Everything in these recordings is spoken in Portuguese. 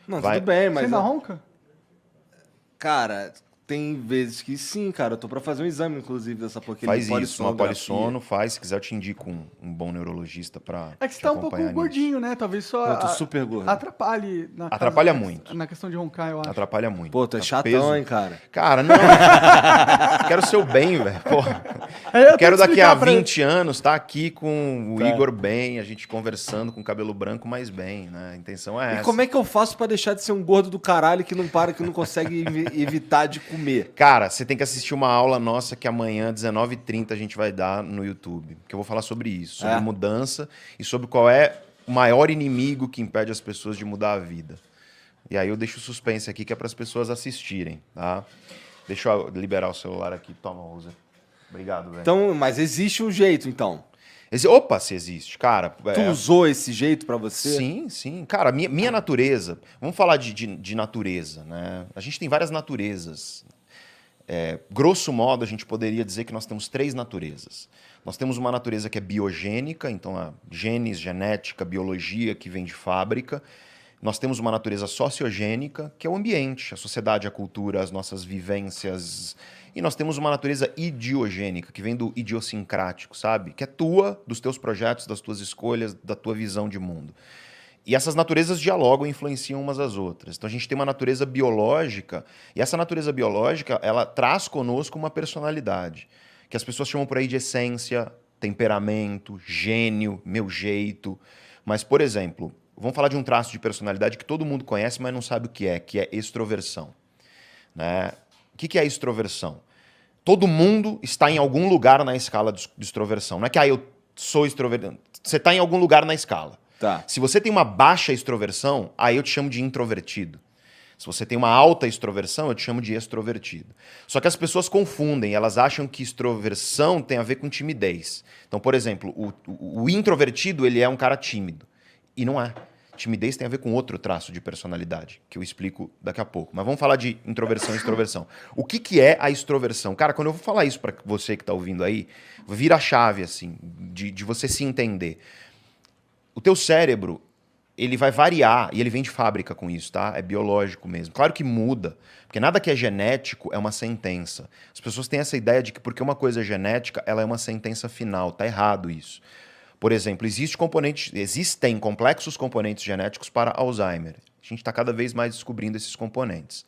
Não, Vai... tudo bem, Você mas... ainda ronca? Cara, tem vezes que sim, cara. Eu tô pra fazer um exame, inclusive, dessa porcaria. Faz isso, uma polissonografia. polissono, faz. Se quiser, eu te indico um bom neurologista pra É que você te tá um pouco acompanhar nisso. gordinho, né? Talvez só Eu tô super gordo. atrapalhe Atrapalha muito. na questão de roncar, eu acho. Atrapalha muito. Pô, tu é Tá chatão, peso. hein, cara. Cara, não. Quero seu bem, velho. Porra. Eu Quero tento daqui a explicar pra ele. 20 anos estar aqui com o Tá. Igor bem, a gente conversando com cabelo branco, mas bem, né? A intenção é E essa. como é que eu faço pra deixar de ser um gordo do caralho que não para, que não consegue evitar de comer? Cara, você tem que assistir uma aula nossa que amanhã, 19h30, a gente vai dar no YouTube. Que eu vou falar sobre isso, sobre É? mudança e sobre qual é o maior inimigo que impede as pessoas de mudar a vida. E aí eu deixo o suspense aqui, que é para as pessoas assistirem, tá? Deixa eu liberar o celular aqui. Toma, usa. Obrigado, velho. Então, mas existe um jeito, então. Opa, se existe, cara. Tu usou esse jeito pra você? Sim, sim. Cara, minha natureza... Vamos falar de natureza, né? A gente tem várias naturezas. Grosso modo, a gente poderia dizer que nós temos 3 naturezas. Nós temos uma natureza que é biogênica, então a genes, genética, biologia que vem de fábrica. Nós temos uma natureza sociogênica, que é o ambiente, a sociedade, a cultura, as nossas vivências. E nós temos uma natureza idiogênica, que vem do idiosincrático, sabe? Que é tua, dos teus projetos, das tuas escolhas, da tua visão de mundo. E essas naturezas dialogam e influenciam umas às outras. Então a gente tem uma natureza biológica, e essa natureza biológica, ela traz conosco uma personalidade, que as pessoas chamam por aí de essência, temperamento, gênio, meu jeito. Mas, por exemplo, vamos falar de um traço de personalidade que todo mundo conhece, mas não sabe o que é extroversão. Né? O que é extroversão? Todo mundo está em algum lugar na escala de extroversão. Não é que eu sou extrovertido. Você está em algum lugar na escala. Tá. Se você tem uma baixa extroversão, aí eu te chamo de introvertido. Se você tem uma alta extroversão, eu te chamo de extrovertido. Só que as pessoas confundem, elas acham que extroversão tem a ver com timidez. Então, por exemplo, o introvertido, ele é um cara tímido. E não é. Timidez tem a ver com outro traço de personalidade, que eu explico daqui a pouco. Mas vamos falar de introversão e extroversão. O que é a extroversão? Cara, quando eu vou falar isso para você que está ouvindo aí, vira a chave, assim, de você se entender. O teu cérebro, ele vai variar, e ele vem de fábrica com isso, tá? É biológico mesmo. Claro que muda, porque nada que é genético é uma sentença. As pessoas têm essa ideia de que porque uma coisa é genética, ela é uma sentença final. Tá errado isso. Por exemplo, existem complexos componentes genéticos para Alzheimer. A gente está cada vez mais descobrindo esses componentes.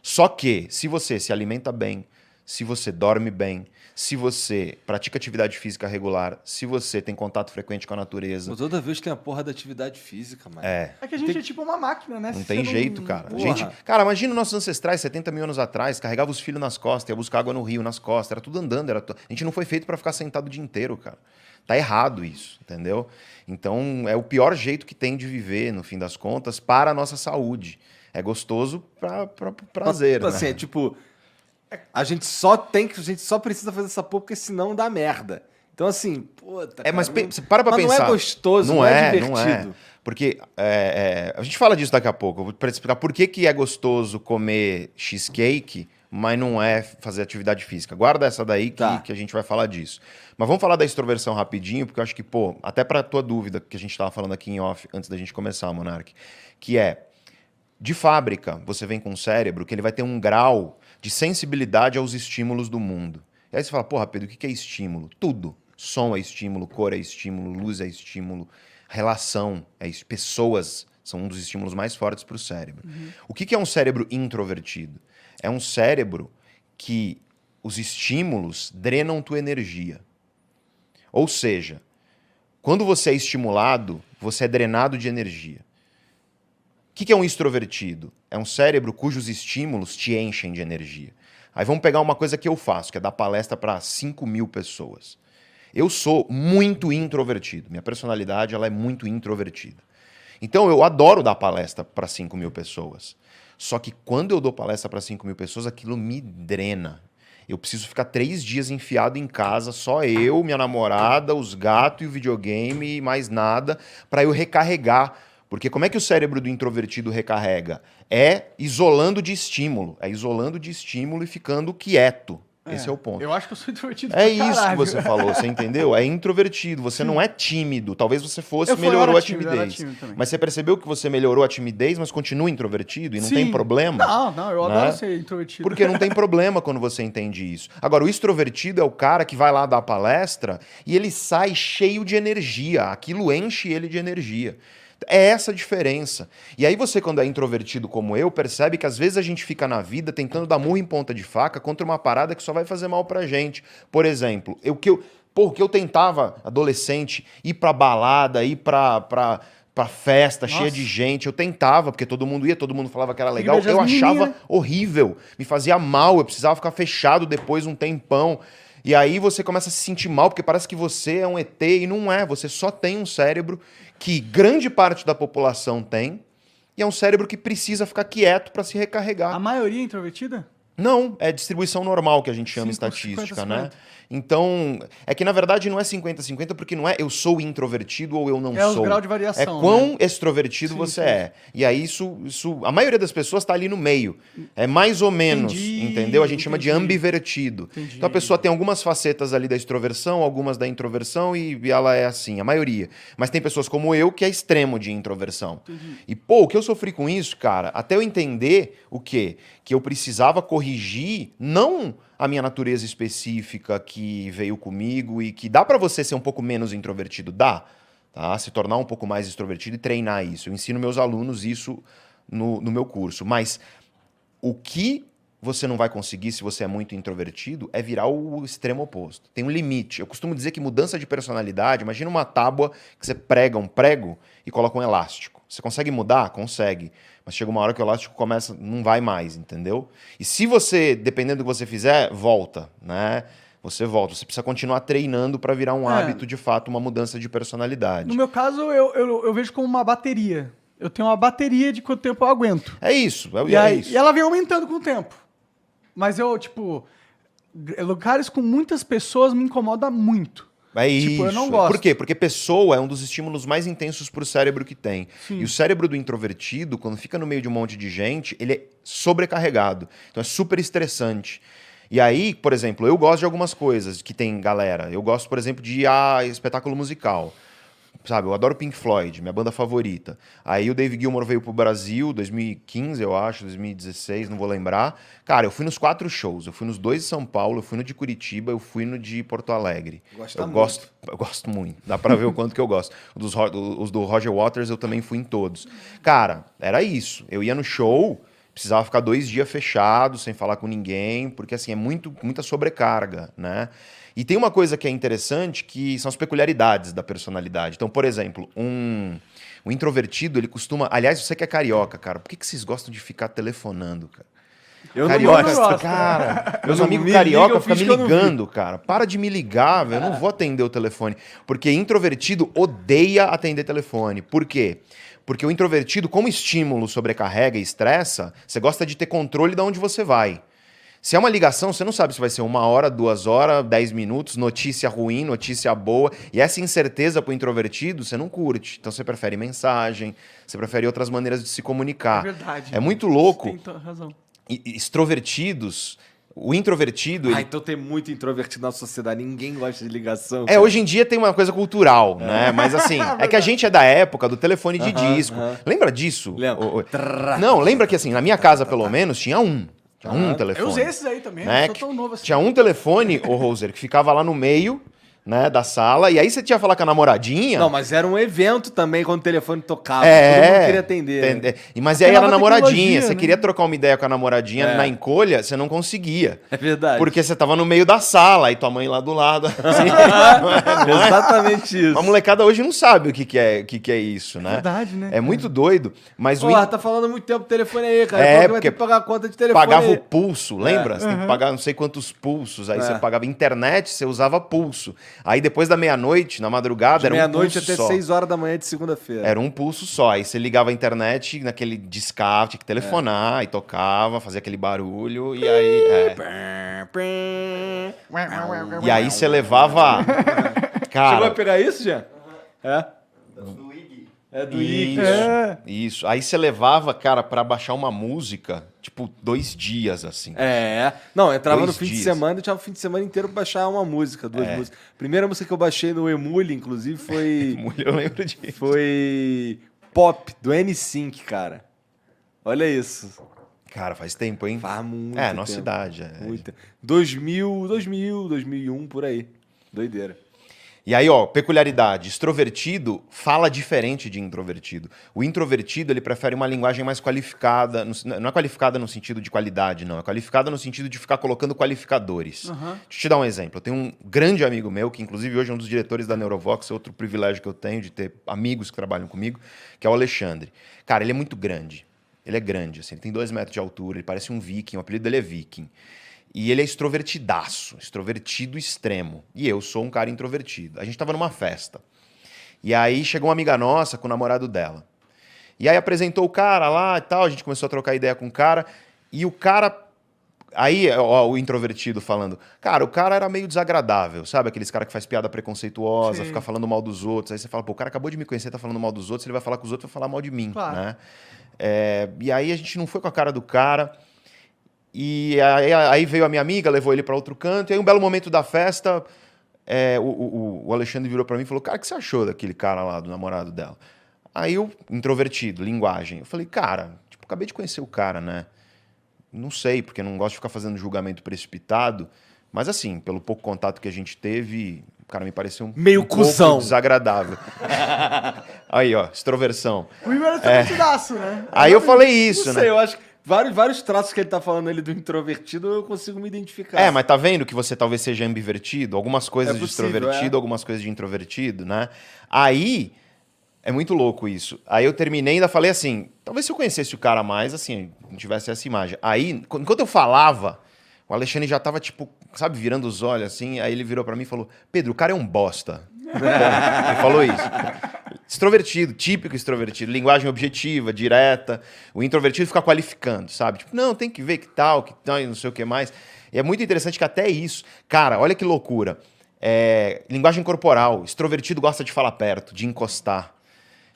Só que, se você se alimenta bem, se você dorme bem, se você pratica atividade física regular, se você tem contato frequente com a natureza... Pô, toda vez tem a porra da atividade física, mano. É que a gente é tipo uma máquina, né? Não Se tem você jeito, cara. Porra. Cara, imagina os nossos ancestrais, 70 mil anos atrás, carregavam os filhos nas costas, ia buscar água no rio, nas costas, era tudo andando. A gente não foi feito para ficar sentado o dia inteiro, cara. Tá errado isso, entendeu? Então, é o pior jeito que tem de viver, no fim das contas, para a nossa saúde. É gostoso para prazer, né? Assim, é tipo... A gente só precisa fazer essa porra porque senão dá merda. Então, assim, puta, Mas cara, para pra mas pensar. não é gostoso, não é divertido. Não é. Porque a gente fala disso daqui a pouco. Eu vou te explicar por que é gostoso comer cheesecake, mas não é fazer atividade física. Guarda essa daí que a gente vai falar disso. Mas vamos falar da extroversão rapidinho, porque eu acho que, pô, até pra tua dúvida que a gente tava falando aqui em off, antes da gente começar, Monark, que é, de fábrica, você vem com um cérebro que ele vai ter um grau de sensibilidade aos estímulos do mundo. E aí você fala, porra, Pedro, o que é estímulo? Tudo. Som é estímulo, cor é estímulo, luz é estímulo, relação, pessoas são um dos estímulos mais fortes para o cérebro. Uhum. O que é um cérebro introvertido? É um cérebro que os estímulos drenam tua energia. Ou seja, quando você é estimulado, você é drenado de energia. O que é um extrovertido? É um cérebro cujos estímulos te enchem de energia. Aí vamos pegar uma coisa que eu faço, que é dar palestra para 5 mil pessoas. Eu sou muito introvertido. Minha personalidade ela é muito introvertida. Então eu adoro dar palestra para 5 mil pessoas. Só que quando eu dou palestra para 5 mil pessoas, aquilo me drena. Eu preciso ficar 3 dias enfiado em casa, só eu, minha namorada, os gatos e o videogame e mais nada, para eu recarregar. Porque como é que o cérebro do introvertido recarrega? É isolando de estímulo. É isolando de estímulo e ficando quieto. Esse é o ponto. Eu acho que eu sou introvertido É pra isso que caralho. você falou, você entendeu? É introvertido, você não é tímido. Talvez você fosse, Eu melhorou era a tímido, eu era timidez. tímido também. Mas você percebeu que você melhorou a timidez, mas continua introvertido e não Sim. tem problema? Não, eu né? adoro ser introvertido. Porque não tem problema quando você entende isso. Agora, o extrovertido é o cara que vai lá dar palestra e ele sai cheio de energia. Aquilo enche ele de energia. É essa a diferença. E aí você, quando é introvertido como eu, percebe que às vezes a gente fica na vida tentando dar murro em ponta de faca contra uma parada que só vai fazer mal pra gente. Por exemplo, o que eu tentava, adolescente, ir pra balada, ir pra festa cheia de gente, eu tentava, porque todo mundo ia, todo mundo falava que era legal, eu achava horrível, me fazia mal, eu precisava ficar fechado depois um tempão. E aí você começa a se sentir mal, porque parece que você é um ET e não é, você só tem um cérebro que grande parte da população tem, e é um cérebro que precisa ficar quieto para se recarregar. A maioria é introvertida? Não, é distribuição normal que a gente chama em 50, estatística, 50. né? Então, é que na verdade não é 50-50, porque não é eu sou introvertido ou eu não É sou. os graus de variação. É quão né? extrovertido Sim, você sim. é. E aí a maioria das pessoas está ali no meio. É mais ou menos, Entendi, entendeu? A gente chama de entendi. ambivertido. Entendi. Então a pessoa tem algumas facetas ali da extroversão, algumas da introversão e ela é assim, a maioria. Mas tem pessoas como eu que é extremo de introversão. Entendi. E pô, o que eu sofri com isso, cara, até eu entender o quê? Que eu precisava corrigir não a minha natureza específica que veio comigo e que dá pra você ser um pouco menos introvertido, dá, tá? Se tornar um pouco mais extrovertido e treinar isso. Eu ensino meus alunos isso no meu curso. Mas o que você não vai conseguir se você é muito introvertido é virar o extremo oposto. Tem um limite. Eu costumo dizer que mudança de personalidade, imagina uma tábua que você prega um prego e coloca um elástico. Você consegue mudar? Consegue. Mas chega uma hora que o elástico começa, não vai mais, entendeu? E se você, dependendo do que você fizer, volta, né? Você volta. Você precisa continuar treinando para virar um hábito, de fato, uma mudança de personalidade. No meu caso, eu vejo como uma bateria. Eu tenho uma bateria de quanto tempo eu aguento. É isso, E isso. ela vem aumentando com o tempo. Mas eu, tipo, lugares com muitas pessoas me incomoda muito. É Tipo, isso. eu não gosto. Por quê? Porque pessoa é um dos estímulos mais intensos para o cérebro que tem. Sim. E o cérebro do introvertido, quando fica no meio de um monte de gente, ele é sobrecarregado. Então é super estressante. E aí, por exemplo, eu gosto de algumas coisas que tem galera. Eu gosto, por exemplo, de ir a espetáculo musical. Sabe, eu adoro Pink Floyd, minha banda favorita. Aí o David Gilmour veio pro Brasil, 2015, eu acho, 2016, não vou lembrar. Cara, eu fui nos 4 shows. Eu fui nos 2 de São Paulo, eu fui no de Curitiba, eu fui no de Porto Alegre. Eu gosto muito. Dá pra ver o quanto que eu gosto. Os do Roger Waters eu também fui em todos. Cara, era isso. Eu ia no show, precisava ficar 2 dias fechado, sem falar com ninguém, porque assim, é muita sobrecarga, né? E tem uma coisa que é interessante, que são as peculiaridades da personalidade. Então, por exemplo, um introvertido, ele costuma... Aliás, você que é carioca, cara, por que vocês gostam de ficar telefonando, cara? Eu Carioca, não gosto. cara, meus não amigos me carioca liga, eu ficam me finjo que eu não vi. ligando, cara. Para de me ligar, velho, eu não vou atender o telefone. Porque introvertido odeia atender telefone. Por quê? Porque o introvertido, como estímulo sobrecarrega e estressa, você gosta de ter controle de onde você vai. Se é uma ligação, você não sabe se vai ser 1 hora, 2 horas, 10 minutos, notícia ruim, notícia boa. E essa incerteza pro introvertido, você não curte. Então você prefere mensagem, você prefere outras maneiras de se comunicar. É verdade. É muito louco. Você tem razão. Extrovertidos, o introvertido... ele- Então tem muito introvertido na sociedade. Ninguém gosta de ligação. É, hoje em dia tem uma coisa cultural, né? Mas assim, é que a gente é da época do telefone de disco. Lembra disso? Lembro. Não, lembra que assim, na minha casa pelo menos tinha um. Tinha um telefone. Eu usei esses aí também, né? não sou tão novo assim. Tinha um telefone, ô Roser, que ficava lá no meio, né, da sala, e aí você tinha que falar com a namoradinha. Não, mas era um evento também quando o telefone tocava. Todo mundo queria atender. Mas aí Aquela era namoradinha. tecnologia, Você né? queria trocar uma ideia com a namoradinha É. na encolha, você não conseguia. É verdade. Porque você tava no meio da sala, e tua mãe lá do lado. Assim, não é? Exatamente isso. A molecada hoje não sabe o que é isso, né? Verdade, né? É muito doido, mas o Porra, tá falando muito tempo do telefone aí, cara. É, Quando que vai porque ter que pagar a conta de telefone pagava aí? o pulso, lembra? Você tem que pagar não sei quantos pulsos. Aí É. você pagava internet, você usava pulso. Aí depois da meia-noite, na madrugada, De era um meia-noite pulso até só. 6 horas da manhã de segunda-feira. Era um pulso só. Aí você ligava a internet naquele discave, tinha que telefonar, e tocava, fazia aquele barulho, e aí... E aí você levava... Chegou a Cara, pegar isso, Jean? É? É do Isso, isso. Aí você levava, cara, pra baixar uma música, tipo, 2 dias, assim. Não, eu entrava 2 no fim de dias. semana e tinha o fim de semana inteiro pra baixar uma música, 2 músicas. Primeira música que eu baixei no Emule, inclusive, foi... Mulher, eu lembro disso. foi Pop, do N-Sync, cara. Olha isso. Cara, faz tempo, hein? Faz muito É, nossa tempo. idade. Muito. 2001, por aí. Doideira. E aí, ó, peculiaridade. Extrovertido fala diferente de introvertido. O introvertido, ele prefere uma linguagem mais qualificada. Não é qualificada no sentido de qualidade, não. É qualificada no sentido de ficar colocando qualificadores. Deixa eu te dar um exemplo. Eu tenho um grande amigo meu, que inclusive hoje é um dos diretores da Neurovox, é outro privilégio que eu tenho de ter amigos que trabalham comigo, que é o Alexandre. Cara, ele é muito grande. Ele é grande, assim. Ele tem 2 metros de altura, ele parece um viking, o apelido dele é viking. E ele é extrovertidaço, extrovertido extremo. E eu sou um cara introvertido. A gente tava numa festa. E aí chegou uma amiga nossa com o namorado dela. E aí apresentou o cara lá e tal, a gente começou a trocar ideia com o cara. E o cara... Aí, ó, o introvertido falando. Cara, o cara era meio desagradável, sabe? Aqueles cara que faz piada preconceituosa, Sim. fica falando mal dos outros. Aí você fala, pô, o cara acabou de me conhecer, tá falando mal dos outros, ele vai falar com os outros, vai falar mal de mim, Claro. né? E aí a gente não foi com a cara do cara... E aí veio a minha amiga, levou ele para outro canto, e aí um belo momento da festa, o Alexandre virou para mim e falou, cara, o que você achou daquele cara lá, do namorado dela? Aí eu, introvertido, linguagem, eu falei, cara, tipo, acabei de conhecer o cara, né? Não sei, porque eu não gosto de ficar fazendo julgamento precipitado, mas assim, pelo pouco contato que a gente teve, o cara me pareceu Meio um pouco cuzão. desagradável. Aí, ó, extroversão. O primeiro é pedaço, né? Aí eu falei isso, Não né? sei, eu acho que vários traços que ele tá falando ali do introvertido eu consigo me identificar. Mas tá vendo que você talvez seja ambivertido? Algumas coisas É de possível, extrovertido, algumas coisas de introvertido, né? Aí, é muito louco isso. Aí eu terminei e ainda falei assim, talvez se eu conhecesse o cara mais, assim, não tivesse essa imagem. Aí, enquanto eu falava, o Alexandre já tava, tipo, sabe, virando os olhos, assim, aí ele virou pra mim e falou, Pedro, o cara é um bosta. Ele falou isso. Extrovertido, típico extrovertido, linguagem objetiva, direta. O introvertido fica qualificando, sabe? Tipo, não, tem que ver que tal, e não sei o que mais. E é muito interessante que até isso... Cara, olha que loucura. Linguagem corporal. Extrovertido gosta de falar perto, de encostar.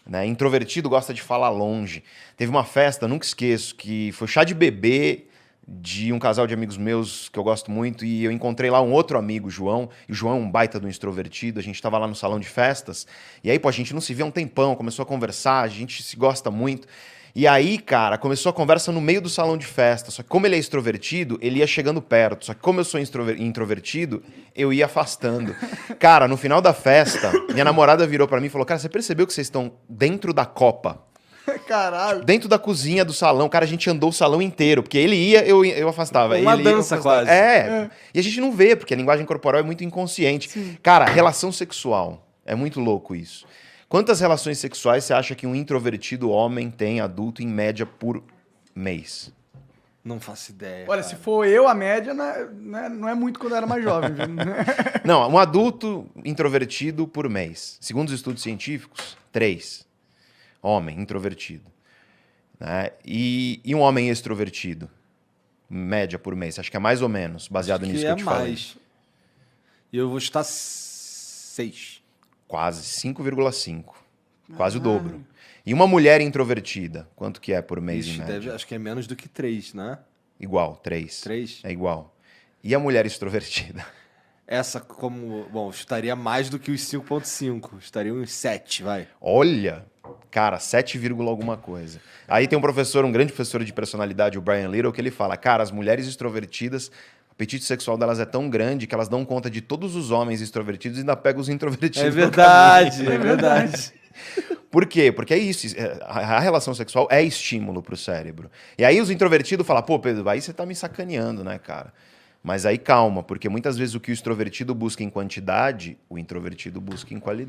Né? Introvertido gosta de falar longe. Teve uma festa, nunca esqueço, que foi chá de bebê de um casal de amigos meus que eu gosto muito, e eu encontrei lá um outro amigo, João, e o João é um baita do extrovertido, a gente tava lá no salão de festas, e aí, pô, a gente não se vê há um tempão, começou a conversar, a gente se gosta muito, e aí, cara, começou a conversa no meio do salão de festa, só que como ele é extrovertido, ele ia chegando perto, só que como eu sou introvertido, eu ia afastando. Cara, no final da festa, minha namorada virou pra mim e falou, cara, você percebeu que vocês estão dentro da copa? Caralho. Dentro da cozinha do salão, cara, a gente andou o salão inteiro, porque ele ia, eu afastava. Uma ele ia, eu dança afastava. quase. E a gente não vê, porque a linguagem corporal é muito inconsciente. Sim. Cara, relação sexual, é muito louco isso. Quantas relações sexuais você acha que um introvertido homem tem, adulto, em média, por mês? Não faço ideia. Olha, cara. se for eu, a média não é muito quando eu era mais jovem, viu? Não, um adulto introvertido por mês. Segundo os estudos científicos, 3. Homem, introvertido. Né? E um homem extrovertido? Média por mês. Acho que é mais ou menos, baseado Acho nisso que que é eu te falei. mais. E eu vou estar 6. Quase, 5,5. Quase o dobro. E uma mulher introvertida? Quanto que é por mês em média? Acho que é menos do que 3, né? Igual, 3. 3? É igual. E a mulher extrovertida? Essa como... Bom, estaria mais do que os 5,5. Estaria uns 7, vai. Olha, cara, 7, alguma coisa. Aí tem um professor, um grande professor de personalidade, o Brian Little, que ele fala, cara, as mulheres extrovertidas, o apetite sexual delas é tão grande que elas dão conta de todos os homens extrovertidos e ainda pegam os introvertidos. É no verdade, caminho. é verdade. Por quê? Porque é isso, a relação sexual é estímulo pro cérebro. E aí os introvertidos falam, pô, Pedro, aí você tá me sacaneando, né, cara? Mas aí calma, porque muitas vezes o que o extrovertido busca em quantidade, o introvertido busca em qualidade.